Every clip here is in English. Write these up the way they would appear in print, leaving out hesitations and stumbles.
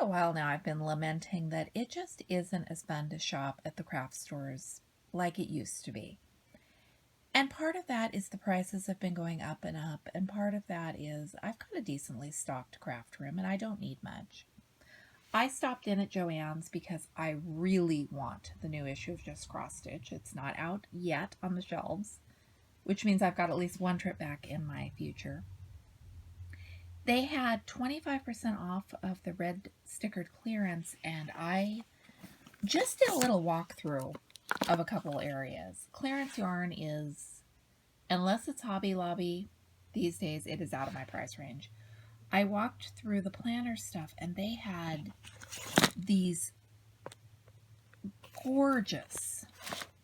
a while now I've been lamenting that it just isn't as fun to shop at the craft stores like it used to be. And part of that is the prices have been going up and up, and part of that is I've got a decently stocked craft room and I don't need much. I stopped in at Joann's because I really want the new issue of Just Cross Stitch. It's not out yet on the shelves, which means I've got at least one trip back in my future. They had 25% off of the red stickered clearance, and I just did a little walkthrough of a couple areas. Clearance yarn is, unless it's Hobby Lobby, these days it is out of my price range. I walked through the planner stuff, and they had these gorgeous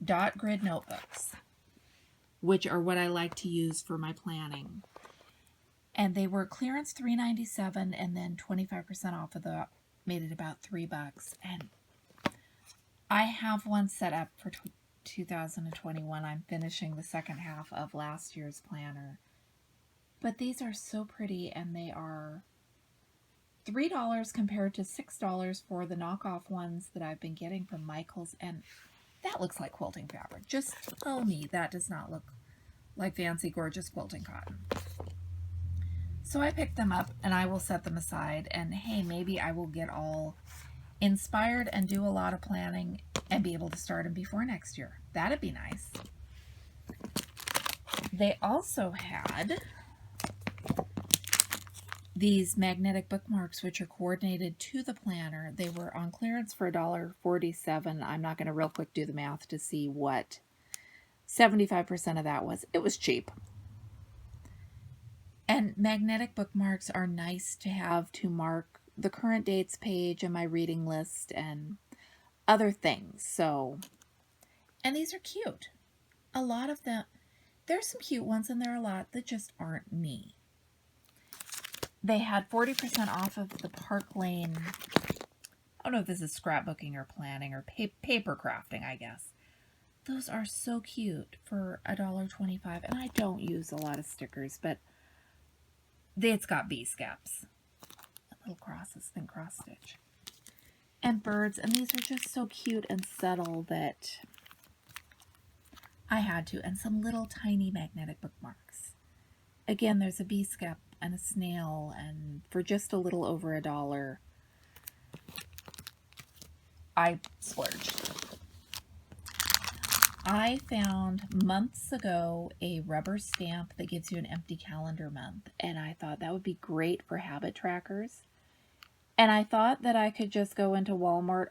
dot grid notebooks, which are what I like to use for my planning. And they were clearance $3.97, and then 25% off of the made it about $3. And I have one set up for 2021. I'm finishing the second half of last year's planner. But these are so pretty, and they are $3 compared to $6 for the knockoff ones that I've been getting from Michael's. And that looks like quilting fabric. Just tell me that does not look like fancy, gorgeous quilting cotton. So I picked them up, and I will set them aside, and hey, maybe I will get all inspired and do a lot of planning and be able to start them before next year. That'd be nice. They also had these magnetic bookmarks, which are coordinated to the planner. They were on clearance for $1.47. I'm not going to real quick do the math to see what 75% of that was. It was cheap. And magnetic bookmarks are nice to have to mark the current dates page and my reading list and other things. So, and these are cute. A lot of them, there's some cute ones, and there are a lot that just aren't me. They had 40% off of the Park Lane, I don't know if this is scrapbooking or planning or paper crafting, I guess. Those are so cute for $1.25, and I don't use a lot of stickers, but it's got bee scaps. Little crosses, thin cross stitch. And birds, and these are just so cute and subtle that I had to. And some little tiny magnetic bookmarks. Again, there's a bee scap and a snail, and for just a little over $1, I splurged. I found months ago a rubber stamp that gives you an empty calendar month, and I thought that would be great for habit trackers. And I thought that I could just go into Walmart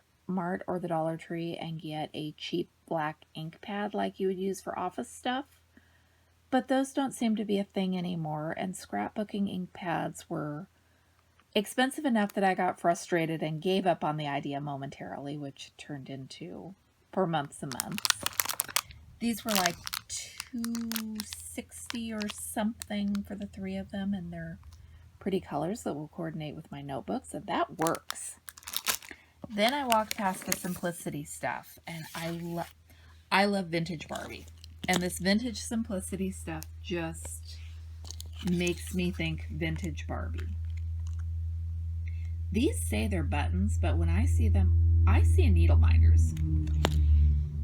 or the Dollar Tree and get a cheap black ink pad like you would use for office stuff. But those don't seem to be a thing anymore, and scrapbooking ink pads were expensive enough that I got frustrated and gave up on the idea momentarily, which turned into for months and months. These were like $2.60 or something for the 3 of them, and they're pretty colors that will coordinate with my notebooks, and that works. Then I walked past the Simplicity stuff, and I love vintage Barbie. And this vintage Simplicity stuff just makes me think vintage Barbie. These say they're buttons, but when I see them, I see needle minders.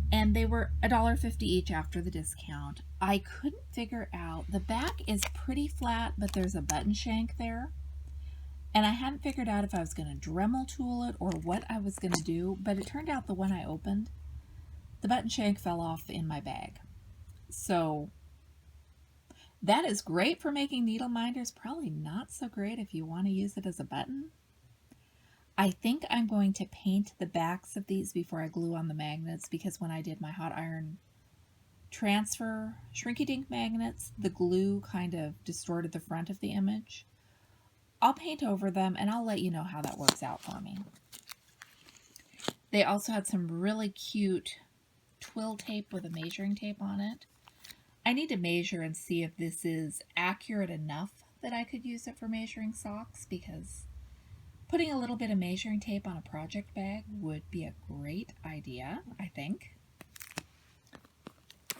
And they were $1.50 each after the discount. I couldn't figure out, the back is pretty flat, but there's a button shank there. And I hadn't figured out if I was going to Dremel tool it or what I was going to do, but it turned out the one I opened, the button shank fell off in my bag. So that is great for making needle minders, probably not so great if you want to use it as a button. I think I'm going to paint the backs of these before I glue on the magnets, because when I did my hot iron transfer Shrinky Dink magnets, the glue kind of distorted the front of the image. I'll paint over them, and I'll let you know how that works out for me. They also had some really cute twill tape with a measuring tape on it. I need to measure and see if this is accurate enough that I could use it for measuring socks, because putting a little bit of measuring tape on a project bag would be a great idea, I think.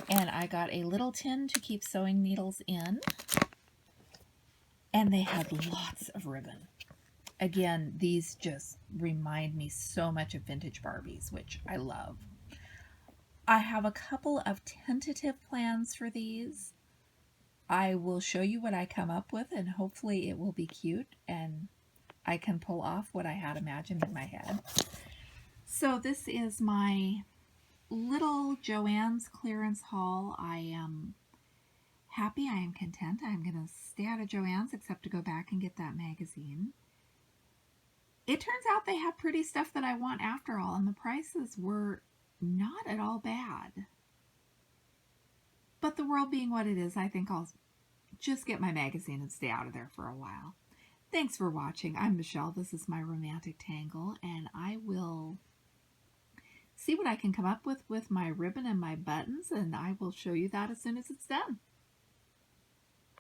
And I got a little tin to keep sewing needles in. And they had lots of ribbon. again, these just remind me so much of vintage Barbies, which I love. I have a couple of tentative plans for these. I will show you what I come up with, and hopefully it will be cute and I can pull off what I had imagined in my head. So this is my little Joann's clearance haul. I am happy. I am content. I'm going to stay out of Joann's except to go back and get that magazine. It turns out they have pretty stuff that I want after all, and the prices were not at all bad. But the world being what it is, I think I'll just get my magazine and stay out of there for a while. Thanks for watching. I'm Michelle. This is my romantic tangle, and I will see what I can come up with my ribbon and my buttons, and I will show you that as soon as it's done.